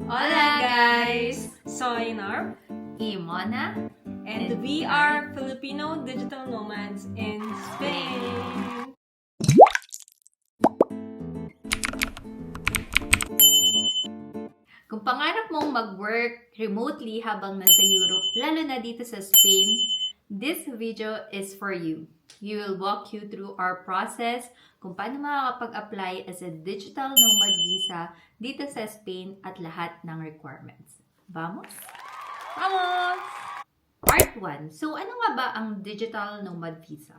Hola guys! Soy Narp Imona, and we are Filipino digital nomads in Spain. kung pangarap mong mag-work remotely habang nasa Europe, lalo na dito sa Spain, this video is for you. We will walk you through our process kung paano makakapag-apply as a digital nomad visa dito sa Spain at lahat ng requirements. Vamos? Vamos! Part 1. So, ano nga ba ang digital nomad visa?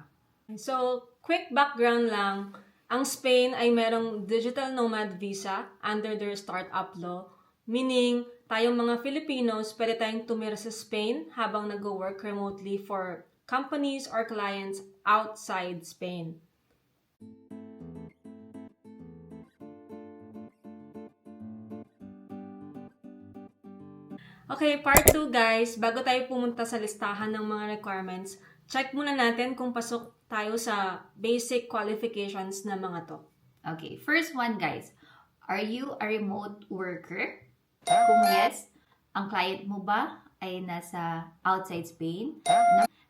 So, quick background lang. Ang Spain ay merong digital nomad visa under their startup law. Meaning, tayong mga Filipinos, pwede tayong tumira sa Spain habang nag-work remotely for companies or clients outside Spain. Okay, part 2 guys. Bago tayo pumunta sa listahan ng mga requirements, check muna natin kung pasok tayo sa basic qualifications na mga to. Okay, first one guys. Are you a remote worker? Kung yes, ang client mo ba ay nasa outside Spain?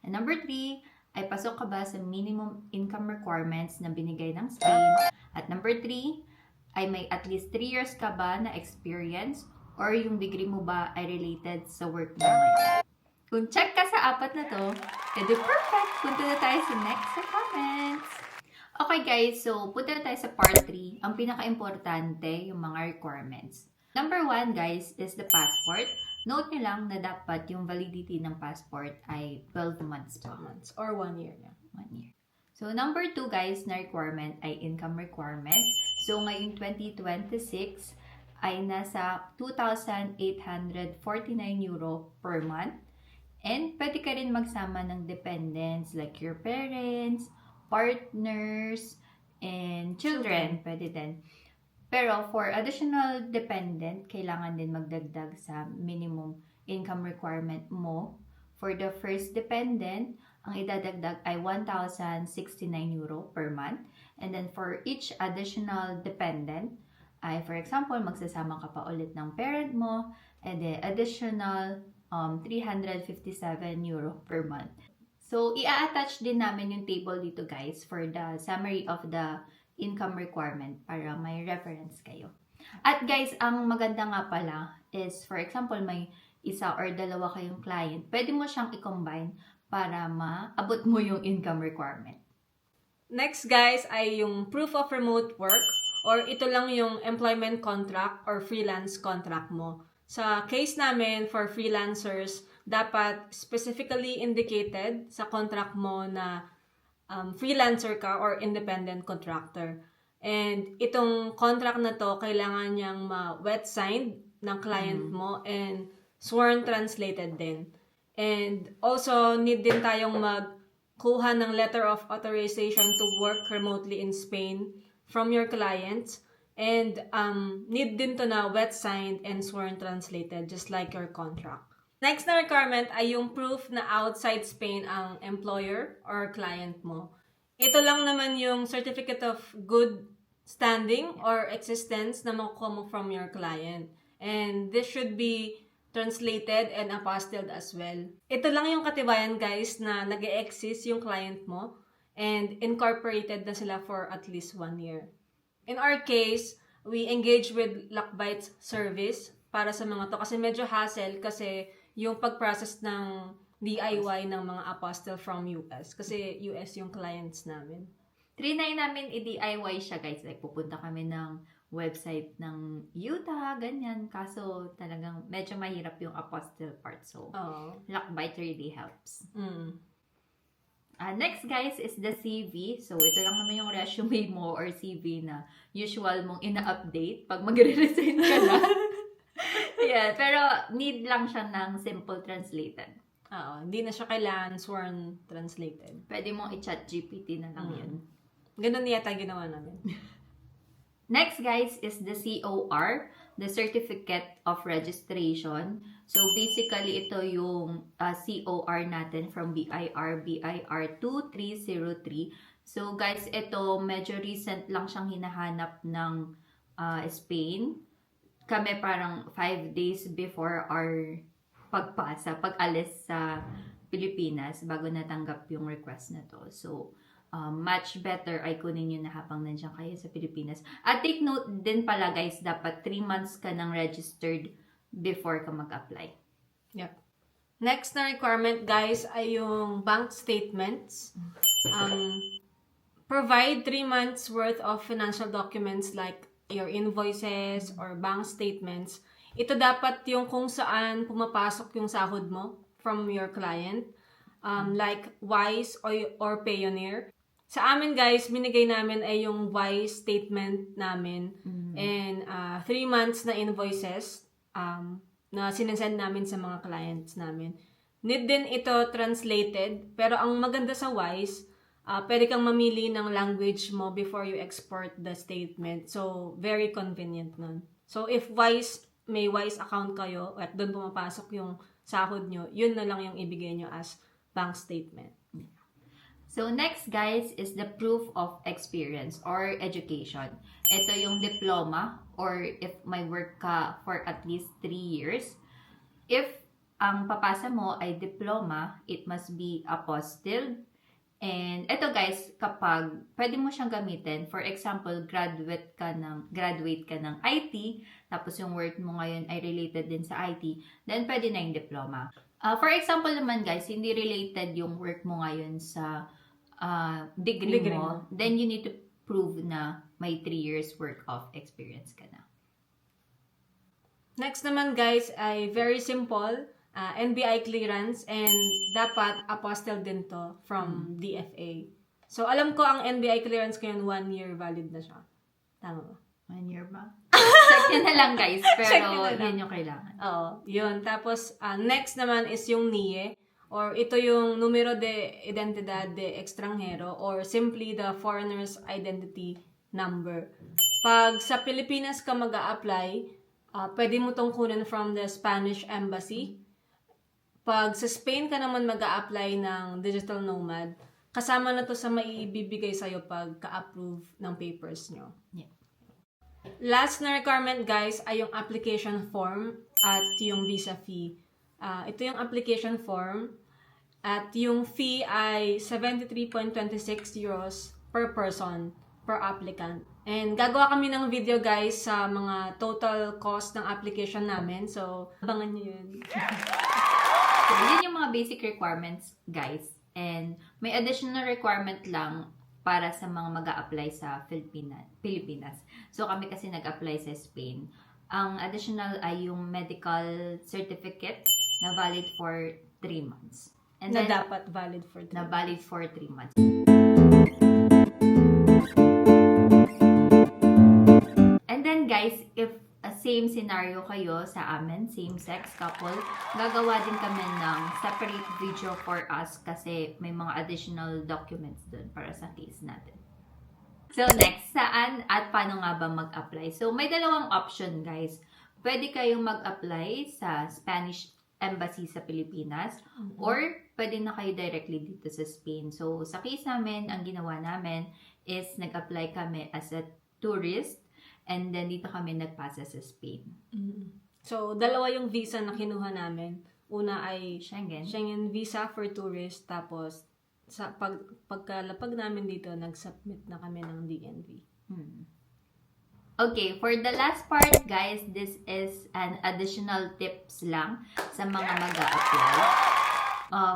And number 3, ay pasok ka ba sa minimum income requirements na binigay ng Spain? At number 3, ay may at least 3 years ka ba na experience or yung degree mo ba ay related sa work mo ngayon? Kung check ka sa apat na to, edi perfect! Punta na tayo sa next sa comments! Okay guys, so punta na tayo sa part 3. Ang pinaka-importante, yung mga requirements. Number 1 guys is the passport. Note nyo lang na dapat yung validity ng passport ay 12 months pa. 12 months or 1 year na. 1 year. So number 2 guys na requirement ay income requirement. So ngayong 2026 ay nasa 2,849 euro per month. And pwede ka rin magsama ng dependents like your parents, partners, and children. Pwede din. Pero for additional dependent, kailangan din magdagdag sa minimum income requirement mo. For the first dependent, ang idadagdag ay 1,069 euro per month. And then for each additional dependent, ay for example, magsasama ka pa ulit ng parent mo, and then additional 357 euro per month. So, i-attach din namin yung table dito guys for the summary of the income requirement para may reference kayo. At guys, ang maganda nga pala is, for example, may isa or dalawa kayong client, pwede mo siyang i-combine para maabot mo yung income requirement. Next guys ay yung proof of remote work or ito lang yung employment contract or freelance contract mo. Sa case namin for freelancers, dapat specifically indicated sa contract mo na freelancer ka or independent contractor. And itong contract na to, kailangan niyang wet signed ng client mo and sworn translated din. And also, need din tayong magkuha ng letter of authorization to work remotely in Spain from your clients. And need din to na wet signed and sworn translated, just like your contract. Next na requirement ay yung proof na outside Spain ang employer or client mo. Ito lang naman yung certificate of good standing or existence na makukuha mo from your client. And this should be translated and apostilled as well. Ito lang yung katibayan guys na nag-e-exist yung client mo and incorporated na sila for at least 1 year. In our case, we engage with Lockbite's service para sa mga to kasi medyo hassle kasi yung pag-process ng DIY ng mga apostille from US kasi US yung clients namin. Trinay namin i-DIY siya guys. Like pupunta kami ng website ng Utah, ganyan. Kaso talagang medyo mahirap yung apostille part. So, Lockbite really helps. Next guys is the CV. So, ito lang naman yung resume mo or CV na usual mong ina-update pag magre-resign ka na. Yeah, pero need lang siya ng simple translated. Hindi na siya kailangan sworn translated. Pwede mong i-chat GPT na lang yun. Ganun yata ginawa namin. Next guys is the COR, the Certificate of Registration. So basically ito yung COR natin from BIR 2303. So guys, ito medyo recent lang siyang hinahanap ng Spain. kami parang 5 days before our pag-alis sa Pilipinas bago natanggap yung request na to. So, much better ay kunin nyo na habang nandiyan kayo sa Pilipinas. At take note din pala guys, dapat 3 months ka nang registered before ka mag-apply. Yep. Next na requirement, guys, ay yung bank statements. Provide 3 months worth of financial documents like your invoices or bank statements. Ito dapat yung kung saan pumapasok yung sahod mo from your client. Like Wise or Payoneer. Sa amin, guys, binigay namin ay yung Wise statement namin. And 3 months na invoices na sinesend namin sa mga clients namin. Need din ito translated, pero ang maganda sa Wise, pwede kang mamili ng language mo before you export the statement. So, very convenient nun. So, if may Wise account kayo at doon pumapasok yung sahod nyo, yun na lang yung ibigay nyo as bank statement. So, next guys is the proof of experience or education. Ito yung diploma or if may work ka for at least 3 years. If ang papasa mo ay diploma, it must be apostilled. And ito guys, kapag pwede mo siyang gamitin, for example, graduate ka ng IT, tapos yung work mo ngayon ay related din sa IT, then pwede na yung diploma. For example naman guys, hindi related yung work mo ngayon sa degree mo, then you need to prove na may 3 years work of experience ka na. Next naman guys ay very simple, NBI clearance, and dapat apostille din to from DFA. So alam ko ang NBI clearance ko yun 1 year valid na siya. Tama ba? 1 year ba? Check nyo na lang guys, pero yun yung kailangan. Oo, yun. Tapos next naman is yung NIE, or ito yung Numero de Identidad de Extranjero, or simply the Foreigner's Identity Number. Pag sa Pilipinas ka mag-a-apply, pwede mo tong kunin from the Spanish Embassy. Pag sa Spain ka naman mag-a-apply ng digital nomad, kasama na to sa maibibigay sa'yo pag ka-approve ng papers nyo. Yeah. Last na requirement guys ay yung application form at yung visa fee. Ito yung application form at yung fee ay 73.26 euros per person, per applicant. And gagawa kami ng video guys sa mga total cost ng application namin. So, abangan nyo yun. So, yun yung mga basic requirements, guys. And may additional requirement lang para sa mga mag-a-apply sa Pilipinas. So, kami kasi nag-apply sa Spain. Ang additional ay yung medical certificate na valid for 3 months. And Na then, dapat valid for 3 na valid for 3 months. And then, guys, if same scenario kayo sa amin, same-sex couple, gagawa din kami ng separate video for us kasi may mga additional documents dun para sa case natin. So, next, saan at paano nga ba mag-apply? So, may dalawang option, guys. Pwede kayong mag-apply sa Spanish Embassy sa Pilipinas or pwede na kayo directly dito sa Spain. So, sa case namin, ang ginawa namin is nag-apply kami as a tourist. And then, dito kami nagpasa sa Spain. So, dalawa yung visa na kinuha namin. Una ay Schengen visa for tourist. Tapos, sa pagkalapag namin dito, nag-submit na kami ng DNV. Okay, for the last part, guys, this is an additional tips lang sa mga mag-a-apply.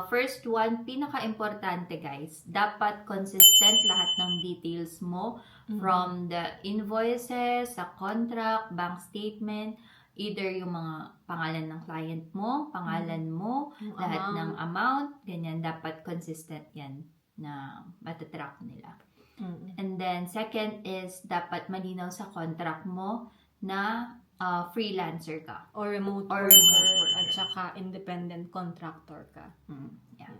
First one, pinaka-importante guys, dapat consistent lahat ng details mo from the invoices, sa contract, bank statement, either yung mga pangalan ng client mo, pangalan mo, lahat ng amount, ganyan, dapat consistent yan na matatrack nila. And then, second is dapat malinaw sa contract mo na freelancer ka. Or remote worker. At saka independent contractor ka. Yeah.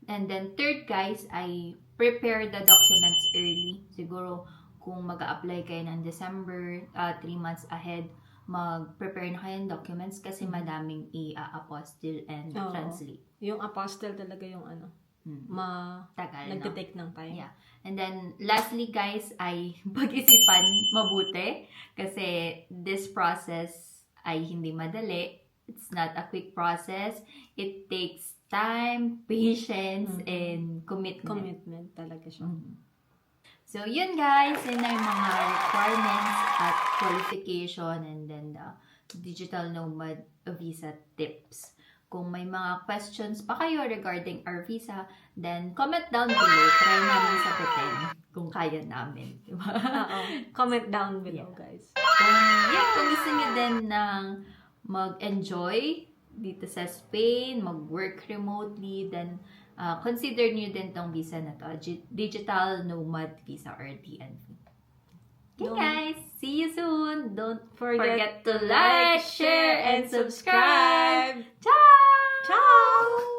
And then, third guys, ay prepare the documents early. Siguro, kung mag-a-apply kayo ng December, 3 months ahead, mag-prepare na kayo ng documents kasi madaming i-apostille and translate. Yung apostille talaga yung tagal, nagtitake ng time. Yeah. And then, lastly guys, ay pag-isipan mabuti kasi this process ay hindi madali. It's not a quick process. It takes time, patience, and commitment. Commitment talaga siya. So, yun guys, yun na yung mga requirements at qualification and then the digital nomad visa tips. Kung may mga questions pa kayo regarding our visa, then comment down below. Try namin sagutin kung kaya namin. Diba? Oo. Comment down below, guys. Kung gusto niyo din ng mag-enjoy dito sa Spain, mag-work remotely, then consider niyo din tong visa na to, Digital Nomad Visa or DNV. Okay guys, see you soon. Don't forget to like, share, and subscribe. Ciao! Ciao!